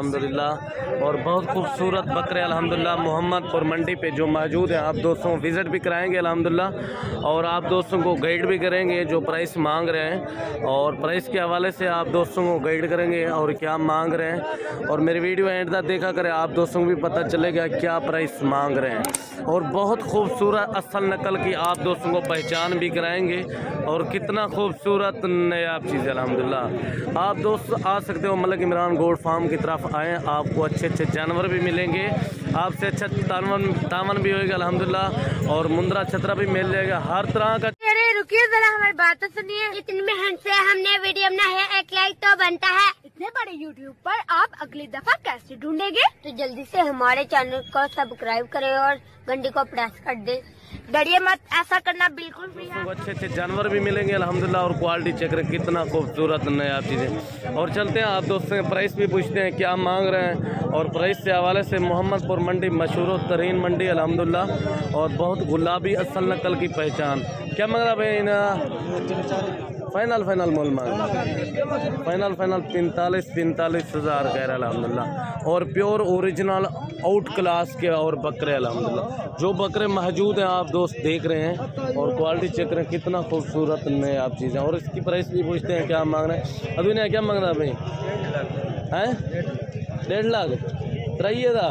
अल्हम्दुलिल्लाह। और बहुत खूबसूरत बकरे अल्हम्दुलिल्लाह मोहम्मदपुर मंडी पे जो मौजूद हैं। आप दोस्तों विज़िट भी कराएंगे अल्हम्दुलिल्लाह और आप दोस्तों को गाइड भी करेंगे जो प्राइस मांग रहे हैं, और प्राइस के हवाले से आप दोस्तों को गाइड करेंगे और क्या मांग रहे हैं। और मेरी वीडियो एंड तक देखा करें, आप दोस्तों को भी पता चलेगा क्या प्राइस मांग रहे हैं। और बहुत खूबसूरत असल नकल की आप दोस्तों को पहचान भी कराएंगे और कितना खूबसूरत नायाब चीज़ है अल्हम्दुलिल्लाह। आप दोस्त आ सकते हो मलिक इमरान गोट फार्म की तरफ आएँ, आपको अच्छे अच्छे जानवर भी मिलेंगे, आपसे अच्छा तावन भी होगा अल्हम्दुलिल्लाह, और मुंद्रा छतरा भी मिल जाएगा हर तरह का। रुकिए जरा, हमारी बात तो सुनिए। इतनी मेहनत से हमने वीडियो बनाई है, एक लाइक तो बनता है। इतने बड़े यूट्यूब पर आप अगली दफा कैसे ढूंढेंगे? तो जल्दी से हमारे चैनल को सब्सक्राइब करें और घंटी को प्रेस कर दे। डरिए मत, ऐसा करना बिल्कुल फ्री है। अच्छे अच्छे जानवर भी मिलेंगे अल्हम्दुलिल्लाह, और क्वालिटी चेक करें कितना खूबसूरत नया चीज़ें। और चलते हैं आप दोस्तों प्राइस भी पूछते हैं क्या मांग रहे हैं, और प्राइस के हवाले से मोहम्मदपुर मंडी मशहूर तरीन मंडी अल्हम्दुलिल्लाह, और बहुत गुलाबी असल नकल की पहचान। क्या मांग रहा भाई ना? फाइनल मोल मांग, फाइनल 45 हज़ार कह रहा है अल्हम्दुलिल्लाह। और प्योर ओरिजिनल आउट क्लास के और बकरे अल्हम्दुलिल्लाह, जो बकरे मौजूद हैं आप दोस्त देख रहे हैं, और क्वालिटी चेक करें कितना खूबसूरत नए आप चीज़ें। और इसकी प्राइस भी पूछते हैं क्या मांग रहे हैं। अभी नहीं क्या मांग रहा भाई हैं? 1.5 लाख त्रैदा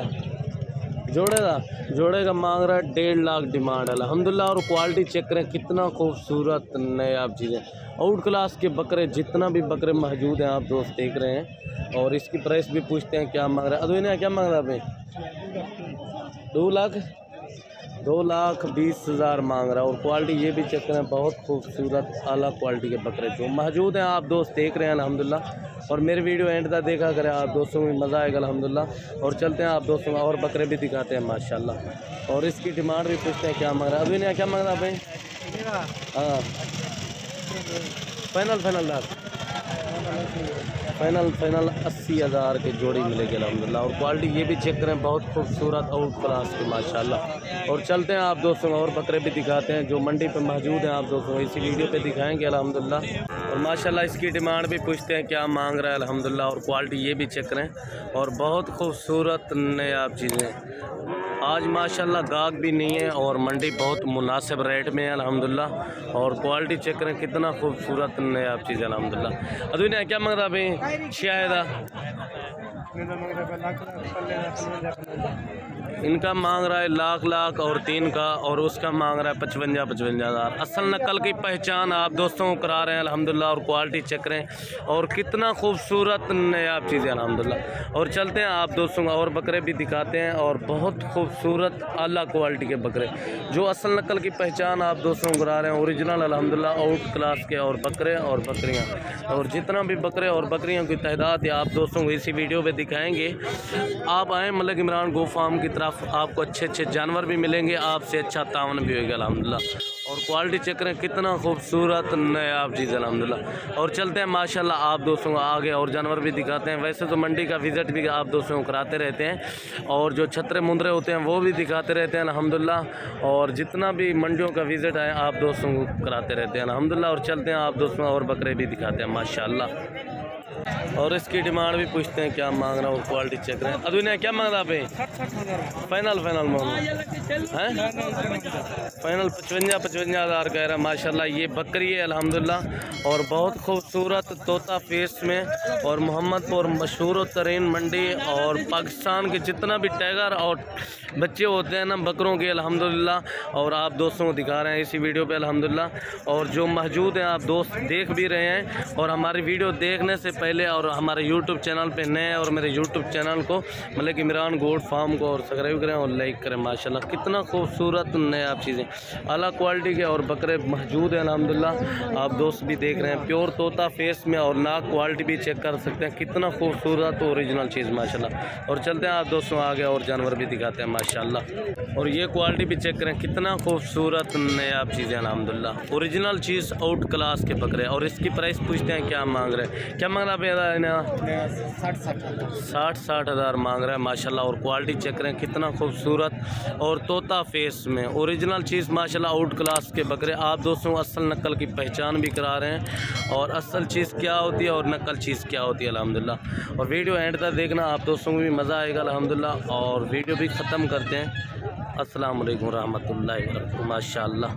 जोड़े का मांग रहा है 1.5 लाख डिमांड अल्हम्दुलिल्लाह। और क्वालिटी चेक करें कितना खूबसूरत नए आप चीज़ें, आउट क्लास के बकरे जितना भी बकरे मौजूद हैं आप दोस्त देख रहे हैं। और इसकी प्राइस भी पूछते हैं क्या मांग रहा है। अभी नहीं क्या मांग रहा है भाई? 2 लाख 20 हज़ार मांग रहा है। और क्वालिटी ये भी चेक करें, बहुत खूबसूरत आला क्वालिटी के बकरे जो मौजूद हैं आप दोस्त देख रहे हैं अल्हम्दुलिल्लाह। और मेरी वीडियो एंड तक देखा करें, आप दोस्तों को मज़ा आएगा अल्हम्दुलिल्लाह। और चलते हैं आप दोस्तों को और बकरे भी दिखाते हैं माशाल्लाह। और इसकी डिमांड भी पूछते हैं क्या मांग रहा है। अभी नहीं क्या मांग रहा भाई? हाँ फाइनल 80 हज़ार की जोड़ी मिलेगी अल्हम्दुलिल्लाह। और क्वालिटी ये भी चेक करें, बहुत खूबसूरत आउट क्लास की माशाल्लाह। और चलते हैं आप दोस्तों और बकरे भी दिखाते हैं जो मंडी पे मौजूद हैं, आप दोस्तों को इसी वीडियो पे दिखाएंगे अल्हम्दुलिल्लाह। और माशाल्लाह इसकी डिमांड भी पूछते हैं क्या मांग रहा है अल्हम्दुलिल्लाह। और क्वालिटी ये भी चेक करें, और बहुत खूबसूरत नए आप चीज़ें। आज माशाल्लाह गाहक भी नहीं है और मंडी बहुत मुनासिब रेट में है अल्हम्दुलिल्लाह। और क्वालिटी चेक करें कितना खूबसूरत नया आप चीज़ अल्हम्दुलिल्लाह। अभी नहीं क्या मांग रहा भाई? शायदा इनका मांग रहा है लाख और 3 का, और उसका मांग रहा है 55 हज़ार। असल नकल की पहचान आप दोस्तों को करा रहे हैं अल्हम्दुलिल्लाह। और क्वालिटी चेक करें, और कितना खूबसूरत नया चीज़ें अल्हम्दुलिल्लाह। और चलते हैं आप दोस्तों को और बकरे भी दिखाते हैं, और बहुत खूबसूरत आला क्वालिटी के बकरे जो असल नकल की पहचान आप दोस्तों को करा रहे हैं, ओरिजिनल अल्हम्दुलिल्लाह आउट क्लास के और बकरे और बकरियाँ। और जितना भी बकरे और बकरियों की तादाद है आप दोस्तों को इसी वीडियो पर दिखाएँगे। आप आएँ मलिक इमरान गो फार्म की तरफ, आपको अच्छे अच्छे जानवर भी मिलेंगे, आपसे अच्छा तावन भी होगा अल्हम्दुलिल्लाह। और क्वालिटी चेक करें कितना खूबसूरत नायाब चीज़ अल्हम्दुलिल्लाह। और चलते हैं माशाल्लाह आप दोस्तों को आगे और जानवर भी दिखाते हैं। वैसे तो मंडी का विज़िट भी आप दोस्तों को कराते रहते हैं, और जो छतरे मुंदरे होते हैं वो भी दिखाते रहते हैं अल्हम्दुलिल्लाह। और जितना भी मंडियों का विज़िट है आप दोस्तों को कराते रहते हैं अल्हम्दुलिल्लाह। और चलते हैं आप दोस्तों और बकरे भी दिखाते हैं माशाल्लाह। और इसकी डिमांड भी पूछते हैं क्या मांग रहा हूँ, क्वालिटी चेक करें। अभी नहीं क्या मांग रहा भाई? फाइनल मोल हैं? फाइनल 55 हज़ार कह रहा है माशाल्लाह। ये बकरी है अल्हम्दुलिल्लाह, और बहुत खूबसूरत तोता फेस में, और मोहम्मदपुर मशहूर तरीन मंडी, और पाकिस्तान के जितना भी टाइगर और बच्चे होते हैं ना बकरों के अल्हम्दुलिल्लाह। और आप दोस्तों को दिखा रहे हैं इसी वीडियो पे अल्हम्दुलिल्लाह। और जो मौजूद हैं आप दोस्त देख भी रहे हैं, और हमारी वीडियो देखने से पहले और हमारे यूट्यूब चैनल पे नए और मेरे यूट्यूब चैनल को मलिक इमरान गोट फार्म को और सब्सक्राइब करें और लाइक करें माशाल्लाह। कितना खूबसूरत नए आप चीज़ें आला क्वालिटी के और बकरे मौजूद हैं अल्हम्दुलिल्लाह। आप दोस्त भी देख रहे हैं प्योर तोता फेस में, और नाक क्वालिटी भी चेक कर सकते हैं कितना खूबसूरत ओरिजिनल चीज़ माशाल्लाह। और चलते हैं आप दोस्तों आगे और जानवर भी दिखाते हैं माशाल्लाह। और ये क्वालिटी भी चेक करें कितना खूबसूरत नया चीज़ें अल्हम्दुलिल्लाह। ओरिजिनल चीज़ आउट क्लास के बकरे। और इसकी प्राइस पूछते हैं क्या मांग रहे हैं, क्या मांग रहा है? 60 हज़ार मांग रहा है माशाल्लाह। और क्वालिटी चेक करें कितना खूबसूरत और तोता फेस में ओरिजिनल चीज़ माशाल्लाह आउट क्लास के बकरे आप दोस्तों असल नकल की पहचान भी करा रहे हैं और असल चीज़ क्या होती है और नकल चीज़ क्या होती है अल्हम्दुलिल्लाह। और वीडियो एंड तक देखना, आप दोस्तों को भी मज़ा आएगा अल्हम्दुलिल्लाह। और वीडियो भी ख़त्म करते हैं। अस्सलाम वालेकुम रहमतुल्लाहि व बरकातहू। माशाअल्लाह।